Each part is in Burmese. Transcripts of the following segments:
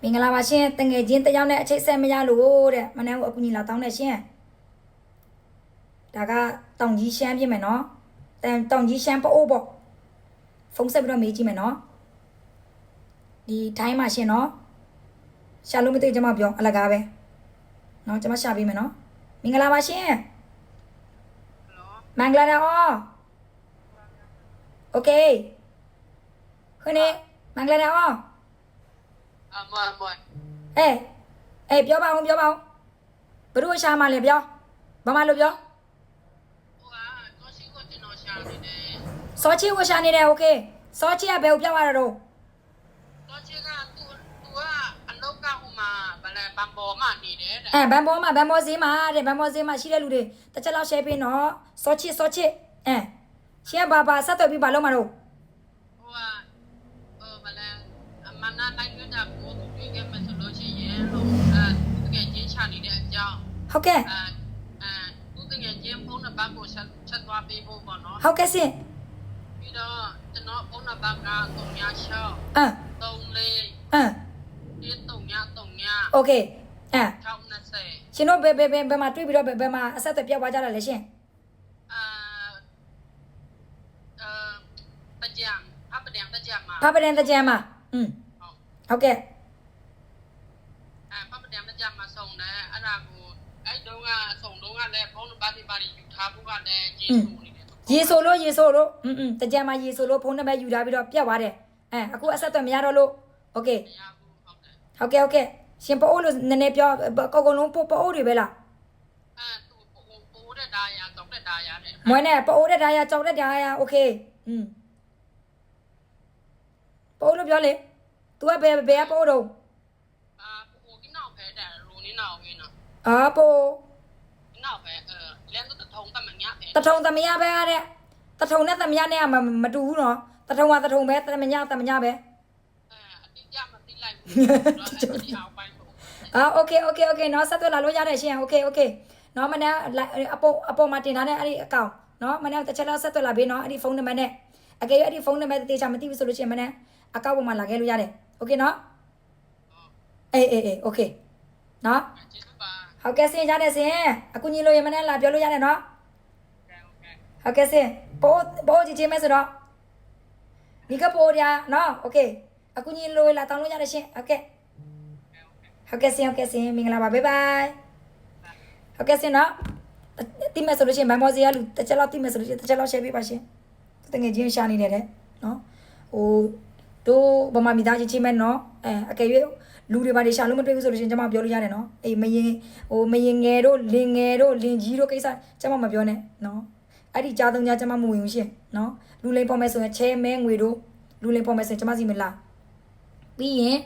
မင်္ဂလာပါရှင်တငယ်ချင်းတယောက်နဲ့အချိတ်ဆက်မရလို့တဲ့မနက်အကူညီလာတောင်းနေရှင်ဒါကတောင်ကြီးရှမ်းပြင်မယ်နော်တောင်ကြီးရှမ်းပို့ပေါ့ဖုန်းဆက်ပြီးတော့မေးကြည့်မယ်နော်ဒီတိုင်းမှာရှင်နော်ရှာလို့မသိကျွန်မပြောအလကားပဲနော်ကျွန်မရှာပေးမယ်နော်မင်္ဂလာပါရှင်မင်္ဂလာပါโอเคခုနေမင်္ဂလာပါမပြောပါဦးဘယ်လိုရှာမှလဲပြောဘာမှလို့ပြောစောချီကိုရှာနေတယ်โอเคစောချီကဘယ်ကိုပြောက်ရတော့စောချီကသူကအလောက်ကဟိုမှာဗလဲဘန်ဘောမှာနေတယ်တဲ့ဘန်ဘောဈေးမှာတဲ့ဘန်ဘောဈေးမှာရှိတဲ့လူတွေတစ်ချက်လောက် share ပေးနော်စောချီရှင်ကဘာဆက်သွယ်ပြီးဘာလုပ်မှာတော့ဗလဲမနာတိုင်းရတာကိုသူတွေ့ခဲ့မှဆိုလို့ရှိရင်လို့တကယ်ချင်းချနေတဲ့အကြောင်းဟုတ်ကဲ့သူတကယ်ချင်းဖုန်းနံပါတ်ကိုချက်သွားပေးဖို့ပေါ့နော်ဟုတ်ကဲ့ရှင်ပြီးတော့ကျွန်တော်ဖုန်းနံပါတ်က396โอเค620ရှင်တို့ဘယ်မှာတွေ့ပြီးတော့ဘယ်မှာအဆက်အသွယ်ပြောက်သွားကြတာလဲရှင်တကြံဖပဒံတကြံမှာဟုတ်ကဲ့ဖပဒံတကြံမှာဆုံးတယ်အဲ့ဒါကိုအဲ့တုန်းကဆုံးတုန်းကလည်းဖုန်းနံပါတ်တွေပါယူထားဖို့ကလည်းရေဆိုလို့တကြံမှာရေဆိုလို့ဖုန်းနံပါတ်ယူထားပြီးတော့ပြတ်သွားတယ်အခုအဆက်အသွယ်မရတော့လို့โอเคဟုတ်ကဲ့ရှင်ပို့လို့နည်းနည်းပြောအကုန်လုံးပို့တွေပဲလားသူပို့တဲ့ဒါရကြောက်တဲ့ဒါရတဲ့မွေးနဲ့ပို့တဲ့ဒါရကြောက်တဲ့ဒါရโอเคပို့လို့ပြောလေ तू ကဘယ်ကပို့တော့ပို့ကနောက်ဖဲတဲ့ရိုနေနောက်ဝင်းနော်ပို့နောက်ဖဲလဲတော့တထုံတမညာပဲတထုံတမညာပဲတဲ့တထုံနဲ့တမညာနဲ့မတူဘူးနော်တထုံကတထုံပဲတမညာပဲအတိအကျမသိလိုက်ဘူးဒီအောင်ပိုင်းโอเคနော်ဆက်သွယ်လာလို့ရတယ်ရှင်โอเคနော်မနေ့အပေါ်မှာတင်ထားတဲ့အဲ့ဒီအကောင့်နော်မနေ့တစ်ချက်လောက်ဆက်သွယ်လာပေးနော်အဲ့ဒီဖုန်းနံပါတ်နဲ့အကယ်၍အဲ့ဒီဖုန်းနံပါတ်တေချာမသိဘူးဆိုလို့ရှိရင်မနေ့အကောင့်ပေါ်မှာလာခဲ့လို့ရတယ်โอเคနော်အေးโอเคနော်ဟုတ်ကဲ့စင်ရတယ်စင်အခုညီလို့ရမနေ့လာပြောလို့ရတယ်နော်ဟုတ်ကဲ့စင်ပို့ကြည့်ချင်းမဲဆိုတော့ဒီကပို့ရနော်โอเคအခုညီလို့လာတောင်းလို့ရတယ်ရှင်ဟုတ်ကဲ့ဟုတ်ကဲ့စင်မင်္ဂလာပါဘိုင်ဘိုင်ဟုတ်ကဲ့စင်နော်တိမဲ့ဆိုလို့ရှိရင်မမောစီကလူတစ်ချက်လောက်တိမဲ့ဆိုလို့ရှိရင်တစ်ချက်လောက် share ပေးပါရှင်တကယ်ချင်းရှာနေတယ်တဲ့နော်ဟိုတို့ဗမာမိသားချင်းချင်းမဲ့နော်အကယ်၍လူတွေဘာတွေရှာလို့မတွေ့ဘူးဆိုလို့ရှိရင်ကျွန်မပြောလို့ရတယ်နော်အေးမရင်ငယ်တို့လင်ငယ်တို့လင်ကြီးတို့ကိစ္စကျွန်မမပြောနဲ့နော်အဲ့ဒီကြားသုံးကြားကျွန်မမဝင်ဘူးရှင်နော်လူလိန်ပေါ်မဲ့ဆိုရင်ချဲမဲငွေတို့လူလိန်ပေါ်မဲ့ဆိုရင်ကျွန်မစီမလာပြီးရင်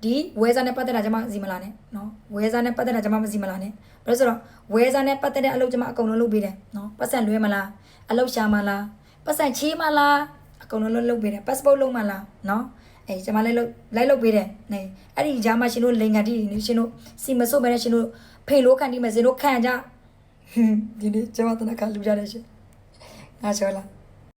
ဒီဝဲစားနဲ့ပတ်သက်တာကျွန်မစီမလာနဲ့နော်ဝဲစားနဲ့ပတ်သက်တာကျွန်မမစီမလာနဲ့ဘာလို့ဆိုတော့ဝဲစားနဲ့ပတ်သက်တဲ့အလုပ်ကျွန်မအကုန်လုံးလုပ်ပေးတယ်နော်ပတ်စံလွဲမလားအလုပ်ရှာမလားပတ်စံချေးမလားအကုန်လုံးလုပ်ပေးတယ် passport လုပ်မလားနော်ကျွန်မလိုက်လုပ်ပေးတယ်နေအဲ့ဒီဂျာမရှင်တို့လိန်ကန်တီရှင်တို့စီမဆုပ်ပဲနဲ့ရှင်တို့ဖိန်လို့ခံတီမယ်စင်တို့ခံကြဒီနေ့ကျွန်မတနခါလူကြတယ်ရှင်ငါချောလား